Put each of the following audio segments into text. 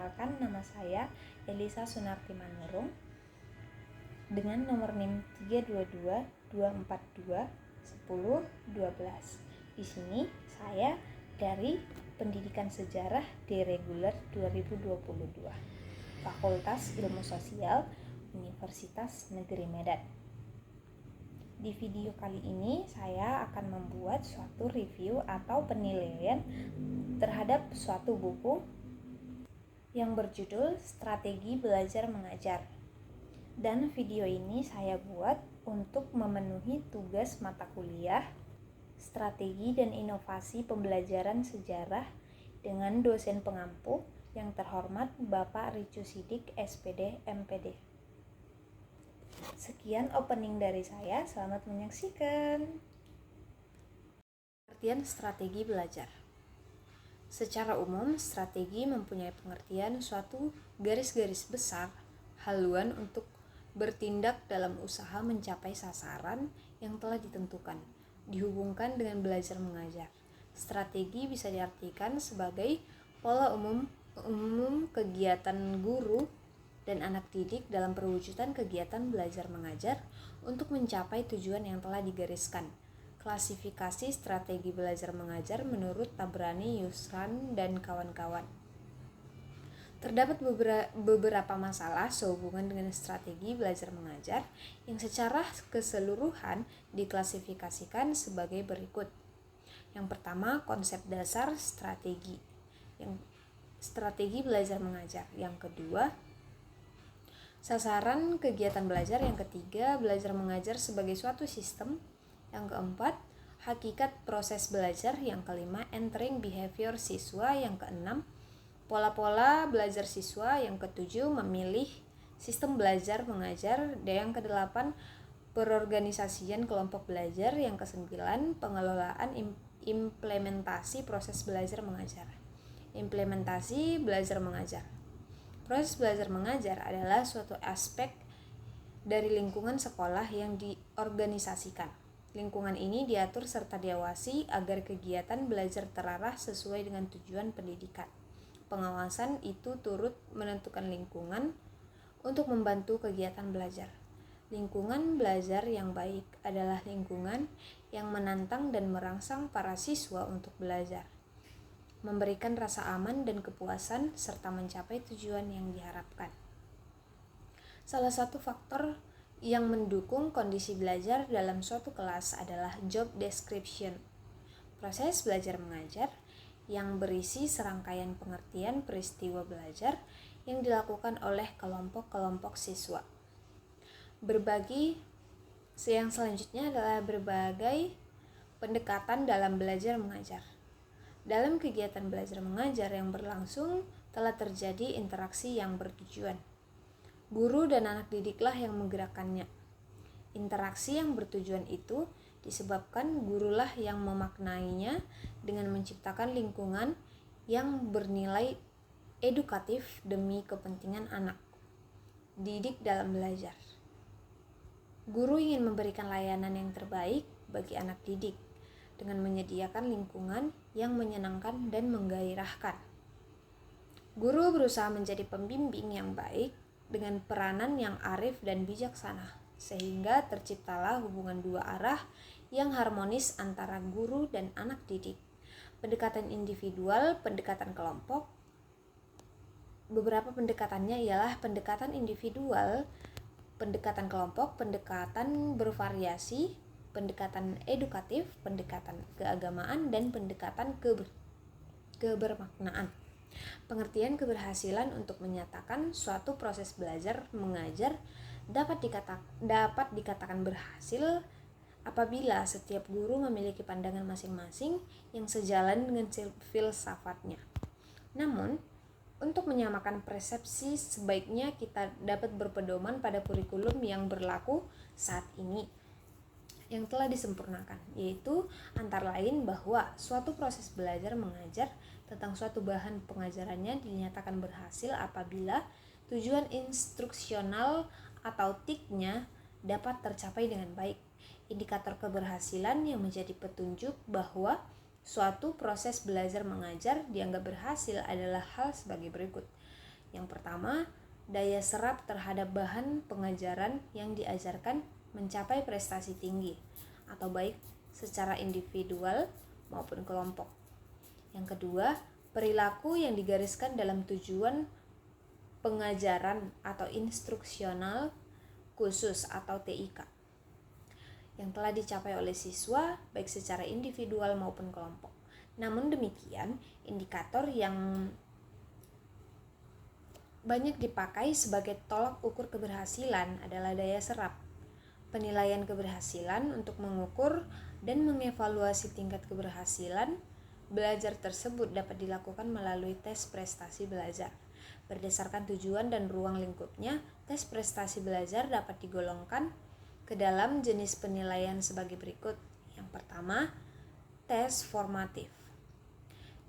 Perkenalkan, nama saya Elisa Sunarti Manurung dengan nomor NIM 322-242-1012. Di sini saya dari Pendidikan Sejarah D. Reguler 2022, Fakultas Ilmu Sosial, Universitas Negeri Medan. Di video kali ini saya akan membuat suatu review atau penilaian terhadap suatu buku yang berjudul Strategi Belajar Mengajar. Dan video ini saya buat untuk memenuhi tugas mata kuliah Strategi dan Inovasi Pembelajaran Sejarah dengan dosen pengampu yang terhormat Bapak Ricu Sidik, SPD, MPD. Sekian opening dari saya, selamat menyaksikan. Pengertian strategi belajar. Secara umum, strategi mempunyai pengertian suatu garis-garis besar haluan untuk bertindak dalam usaha mencapai sasaran yang telah ditentukan, dihubungkan dengan belajar mengajar. Strategi bisa diartikan sebagai pola umum kegiatan guru dan anak didik dalam perwujudan kegiatan belajar mengajar untuk mencapai tujuan yang telah digariskan. Klasifikasi strategi belajar mengajar menurut Tabrani, Yusran, dan kawan-kawan. Terdapat beberapa masalah sehubungan dengan strategi belajar mengajar yang secara keseluruhan diklasifikasikan sebagai berikut. Yang pertama, konsep dasar strategi. Strategi belajar mengajar. Yang kedua, sasaran kegiatan belajar. Yang ketiga, belajar mengajar sebagai suatu sistem. Yang keempat, hakikat proses belajar. Yang kelima, entering behavior siswa. Yang keenam, pola-pola belajar siswa. Yang ketujuh, memilih sistem belajar mengajar. Dan yang kedelapan, perorganisasian kelompok belajar. Yang kesembilan, pengelolaan implementasi proses belajar mengajar. Implementasi belajar mengajar. Proses belajar mengajar adalah suatu aspek dari lingkungan sekolah yang diorganisasikan. Lingkungan ini diatur serta diawasi agar kegiatan belajar terarah sesuai dengan tujuan pendidikan. Pengawasan itu turut menentukan lingkungan untuk membantu kegiatan belajar. Lingkungan belajar yang baik adalah lingkungan yang menantang dan merangsang para siswa untuk belajar, memberikan rasa aman dan kepuasan, serta mencapai tujuan yang diharapkan. Salah satu faktor yang mendukung kondisi belajar dalam suatu kelas adalah job description. Proses belajar mengajar yang berisi serangkaian pengertian peristiwa belajar yang dilakukan oleh kelompok-kelompok siswa. Yang selanjutnya adalah berbagai pendekatan dalam belajar mengajar. Dalam kegiatan belajar mengajar yang berlangsung telah terjadi interaksi yang bertujuan. Guru dan anak didiklah yang menggerakkannya. Interaksi yang bertujuan itu disebabkan gurulah yang memaknainya dengan menciptakan lingkungan yang bernilai edukatif demi kepentingan anak didik dalam belajar. Guru ingin memberikan layanan yang terbaik bagi anak didik dengan menyediakan lingkungan yang menyenangkan dan menggairahkan. Guru berusaha menjadi pembimbing yang baik dengan peranan yang arif dan bijaksana, sehingga terciptalah hubungan dua arah yang harmonis antara guru dan anak didik. Pendekatan individual, pendekatan kelompok. Beberapa pendekatannya ialah pendekatan individual, pendekatan kelompok, pendekatan bervariasi, pendekatan edukatif, pendekatan keagamaan, dan pendekatan kebermaknaan. Pengertian keberhasilan untuk menyatakan suatu proses belajar mengajar dapat dikatakan berhasil apabila setiap guru memiliki pandangan masing-masing yang sejalan dengan filsafatnya. Namun, untuk menyamakan persepsi, sebaiknya kita dapat berpedoman pada kurikulum yang berlaku saat ini yang telah disempurnakan, yaitu antara lain bahwa suatu proses belajar mengajar tentang suatu bahan pengajarannya dinyatakan berhasil apabila tujuan instruksional atau TIK-nya dapat tercapai dengan baik. Indikator keberhasilan yang menjadi petunjuk bahwa suatu proses belajar mengajar dianggap berhasil adalah hal sebagai berikut. Yang pertama, daya serap terhadap bahan pengajaran yang diajarkan mencapai prestasi tinggi, atau baik secara individual maupun kelompok. Yang kedua, perilaku yang digariskan dalam tujuan pengajaran atau instruksional khusus atau TIK yang telah dicapai oleh siswa baik secara individual maupun kelompok. Namun demikian, indikator yang banyak dipakai sebagai tolak ukur keberhasilan adalah daya serap. Penilaian keberhasilan untuk mengukur dan mengevaluasi tingkat keberhasilan belajar tersebut dapat dilakukan melalui tes prestasi belajar. Berdasarkan tujuan dan ruang lingkupnya, tes prestasi belajar dapat digolongkan ke dalam jenis penilaian sebagai berikut. Yang pertama, tes formatif,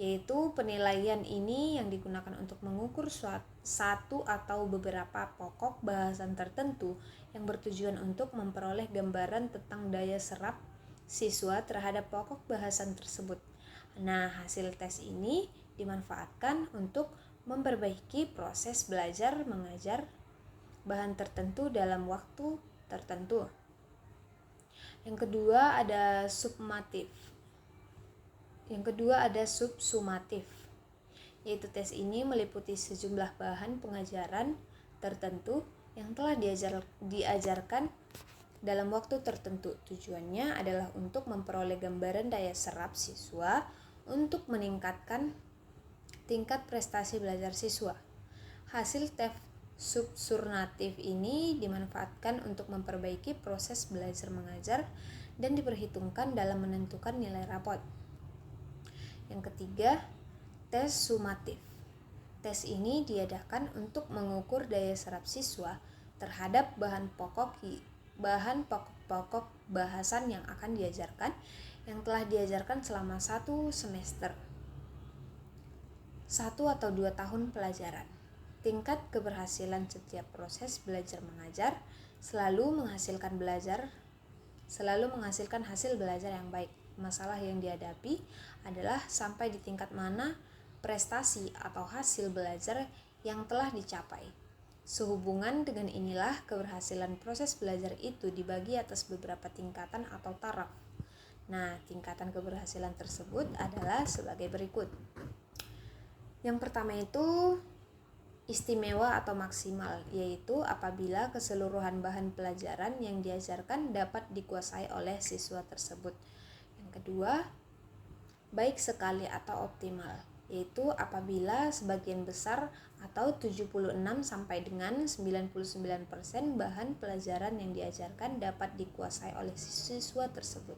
yaitu penilaian ini yang digunakan untuk mengukur satu atau beberapa pokok bahasan tertentu yang bertujuan untuk memperoleh gambaran tentang daya serap siswa terhadap pokok bahasan tersebut. Nah, hasil tes ini dimanfaatkan untuk memperbaiki proses belajar mengajar bahan tertentu dalam waktu tertentu. Yang kedua ada subsumatif. Yaitu tes ini meliputi sejumlah bahan pengajaran tertentu yang telah diajarkan dalam waktu tertentu. Tujuannya adalah untuk memperoleh gambaran daya serap siswa untuk meningkatkan tingkat prestasi belajar siswa. Hasil tes subsumatif ini dimanfaatkan untuk memperbaiki proses belajar mengajar dan diperhitungkan dalam menentukan nilai rapot. Yang ketiga, tes sumatif. Tes ini diadakan untuk mengukur daya serap siswa terhadap bahan pokok bahasan yang akan diajarkan yang telah diajarkan selama 1 semester, 1 atau 2 tahun pelajaran. Tingkat keberhasilan setiap proses belajar mengajar selalu menghasilkan hasil belajar yang baik. Masalah yang dihadapi adalah sampai di tingkat mana prestasi atau hasil belajar yang telah dicapai. Sehubungan dengan inilah keberhasilan proses belajar itu dibagi atas beberapa tingkatan atau taraf. Nah, tingkatan keberhasilan tersebut adalah sebagai berikut. Yang pertama itu istimewa atau maksimal, yaitu apabila keseluruhan bahan pelajaran yang diajarkan dapat dikuasai oleh siswa tersebut. Yang kedua, baik sekali atau optimal, yaitu apabila sebagian besar atau 76 sampai dengan 99% bahan pelajaran yang diajarkan dapat dikuasai oleh siswa tersebut.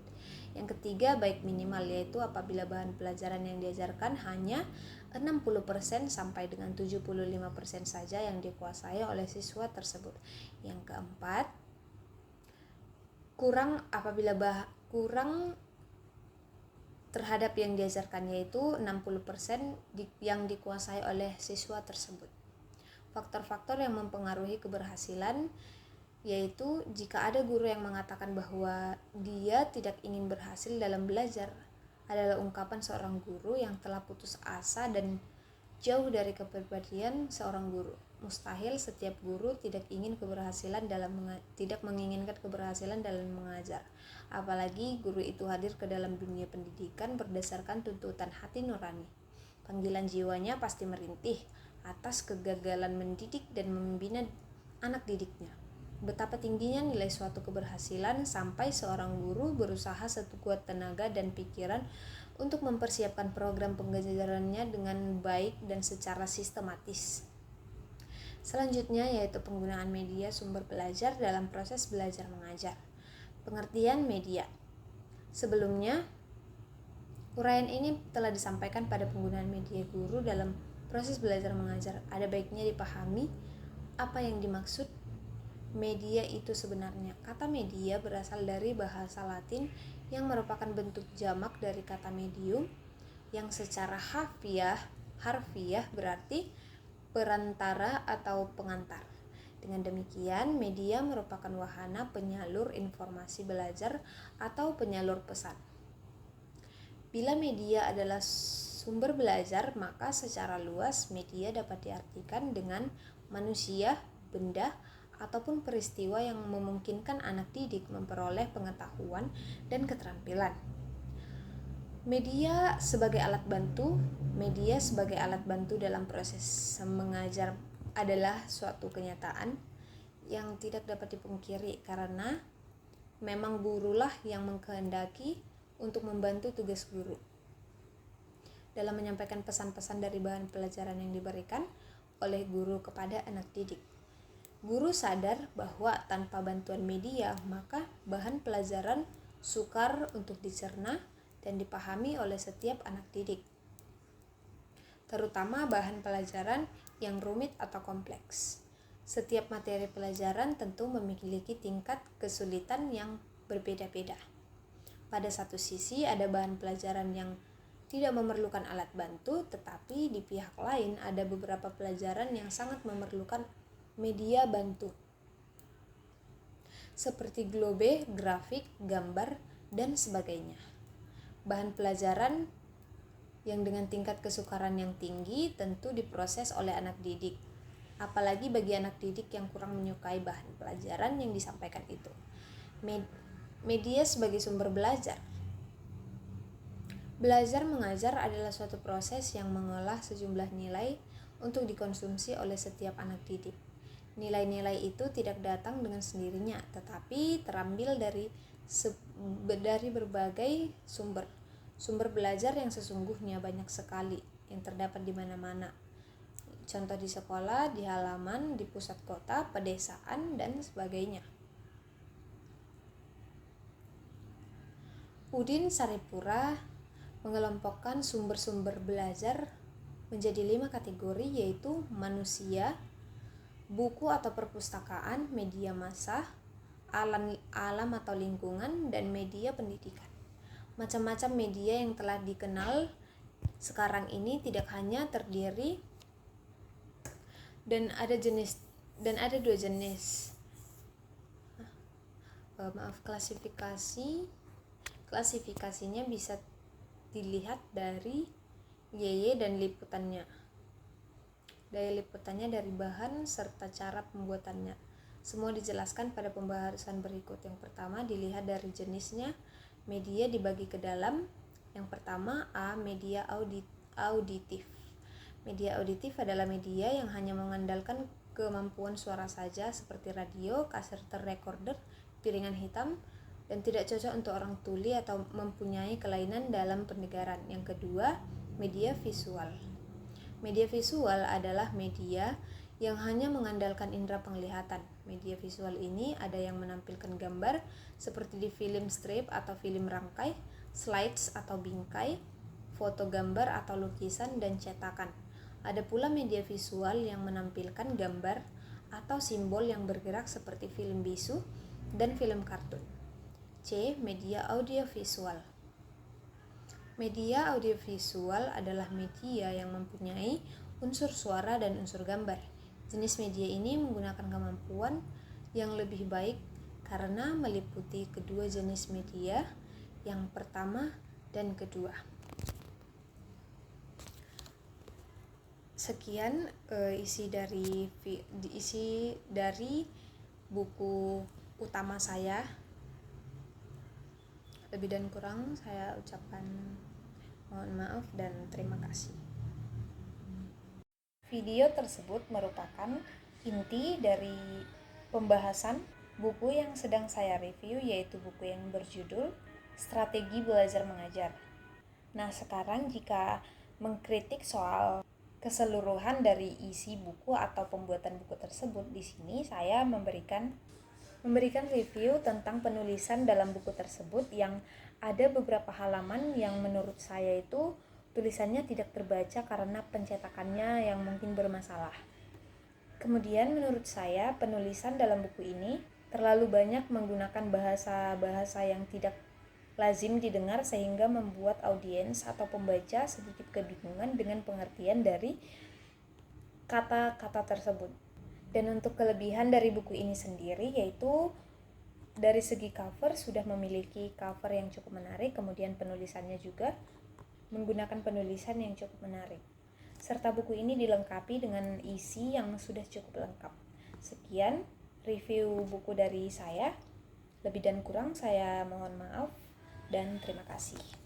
Yang ketiga, baik minimal, yaitu apabila bahan pelajaran yang diajarkan hanya 60% sampai dengan 75% saja yang dikuasai oleh siswa tersebut. Yang keempat, kurang terhadap yang diajarkan, yaitu 60% yang dikuasai oleh siswa tersebut. Faktor-faktor yang mempengaruhi keberhasilan yaitu jika ada guru yang mengatakan bahwa dia tidak ingin berhasil dalam belajar adalah ungkapan seorang guru yang telah putus asa dan jauh dari kepribadian seorang guru. Mustahil setiap guru tidak menginginkan keberhasilan dalam mengajar. Apalagi guru itu hadir ke dalam dunia pendidikan berdasarkan tuntutan hati nurani. Panggilan jiwanya pasti merintih atas kegagalan mendidik dan membina anak didiknya. Betapa tingginya nilai suatu keberhasilan sampai seorang guru berusaha sekuat tenaga dan pikiran untuk mempersiapkan program pengajarannya dengan baik dan secara sistematis. Selanjutnya yaitu penggunaan media sumber belajar dalam proses belajar mengajar. Pengertian media. Sebelumnya, uraian ini telah disampaikan pada penggunaan media guru dalam proses belajar mengajar. Ada baiknya dipahami apa yang dimaksud media itu sebenarnya. Kata media berasal dari bahasa Latin yang merupakan bentuk jamak dari kata medium yang secara harfiah berarti perantara atau pengantar. Dengan demikian, media merupakan wahana penyalur informasi belajar atau penyalur pesan. Bila media adalah sumber belajar, maka secara luas media dapat diartikan dengan manusia, benda, ataupun peristiwa yang memungkinkan anak didik memperoleh pengetahuan dan keterampilan. Media sebagai alat bantu dalam proses mengajar adalah suatu kenyataan yang tidak dapat dipungkiri karena memang gurulah yang mengkehendaki untuk membantu tugas guru dalam menyampaikan pesan-pesan dari bahan pelajaran yang diberikan oleh guru kepada anak didik. Guru sadar bahwa tanpa bantuan media, maka bahan pelajaran sukar untuk dicerna dan dipahami oleh setiap anak didik, terutama bahan pelajaran yang rumit atau kompleks. Setiap materi pelajaran tentu memiliki tingkat kesulitan yang berbeda-beda. Pada satu sisi ada bahan pelajaran yang tidak memerlukan alat bantu, tetapi di pihak lain ada beberapa pelajaran yang sangat memerlukan media bantu, seperti globe, grafik, gambar, dan sebagainya. Bahan pelajaran yang dengan tingkat kesukaran yang tinggi tentu diproses oleh anak didik, apalagi bagi anak didik yang kurang menyukai bahan pelajaran yang disampaikan itu. Media sebagai sumber belajar. Belajar mengajar adalah suatu proses yang mengolah sejumlah nilai untuk dikonsumsi oleh setiap anak didik. Nilai-nilai itu tidak datang dengan sendirinya, tetapi terambil dari berbagai sumber. Sumber belajar yang sesungguhnya banyak sekali, yang terdapat di mana-mana. Contoh di sekolah, di halaman, di pusat kota, pedesaan, dan sebagainya. Udin Saripura mengelompokkan sumber-sumber belajar menjadi 5 kategori, yaitu manusia, buku atau perpustakaan, media massa, alam atau lingkungan, dan media pendidikan. Macam-macam media yang telah dikenal sekarang ini tidak hanya terdiri dan ada dua jenis klasifikasinya bisa dilihat dari YY dan liputannya. Daya liputannya dari bahan serta cara pembuatannya. Semua dijelaskan pada pembahasan berikut. Yang pertama dilihat dari jenisnya. Media dibagi ke dalam. Yang pertama A. Media auditif. Media auditif adalah media yang hanya mengandalkan kemampuan suara saja, seperti radio, cassette recorder, piringan hitam, dan tidak cocok untuk orang tuli atau mempunyai kelainan dalam pendengaran. Yang kedua, media visual. Media visual adalah media yang hanya mengandalkan indera penglihatan. Media visual ini ada yang menampilkan gambar seperti di film strip atau film rangkai, slides atau bingkai, foto gambar atau lukisan, dan cetakan. Ada pula media visual yang menampilkan gambar atau simbol yang bergerak seperti film bisu dan film kartun. C. Media audiovisual. Media audiovisual adalah media yang mempunyai unsur suara dan unsur gambar. Jenis media ini menggunakan kemampuan yang lebih baik karena meliputi kedua jenis media, yang pertama dan kedua. Sekian isi dari buku utama saya. Lebih dan kurang saya ucapkan mohon maaf dan terima kasih. Video tersebut merupakan inti dari pembahasan buku yang sedang saya review, yaitu buku yang berjudul Strategi Belajar Mengajar. Nah, sekarang jika mengkritik soal keseluruhan dari isi buku atau pembuatan buku tersebut, di sini saya memberikan review tentang penulisan dalam buku tersebut, yang ada beberapa halaman yang menurut saya itu tulisannya tidak terbaca karena pencetakannya yang mungkin bermasalah. Kemudian menurut saya penulisan dalam buku ini terlalu banyak menggunakan bahasa-bahasa yang tidak lazim didengar, sehingga membuat audiens atau pembaca sedikit kebingungan dengan pengertian dari kata-kata tersebut. Dan untuk kelebihan dari buku ini sendiri, yaitu dari segi cover sudah memiliki cover yang cukup menarik, kemudian penulisannya juga menggunakan penulisan yang cukup menarik. Serta buku ini dilengkapi dengan isi yang sudah cukup lengkap. Sekian review buku dari saya. Lebih dan kurang saya mohon maaf dan terima kasih.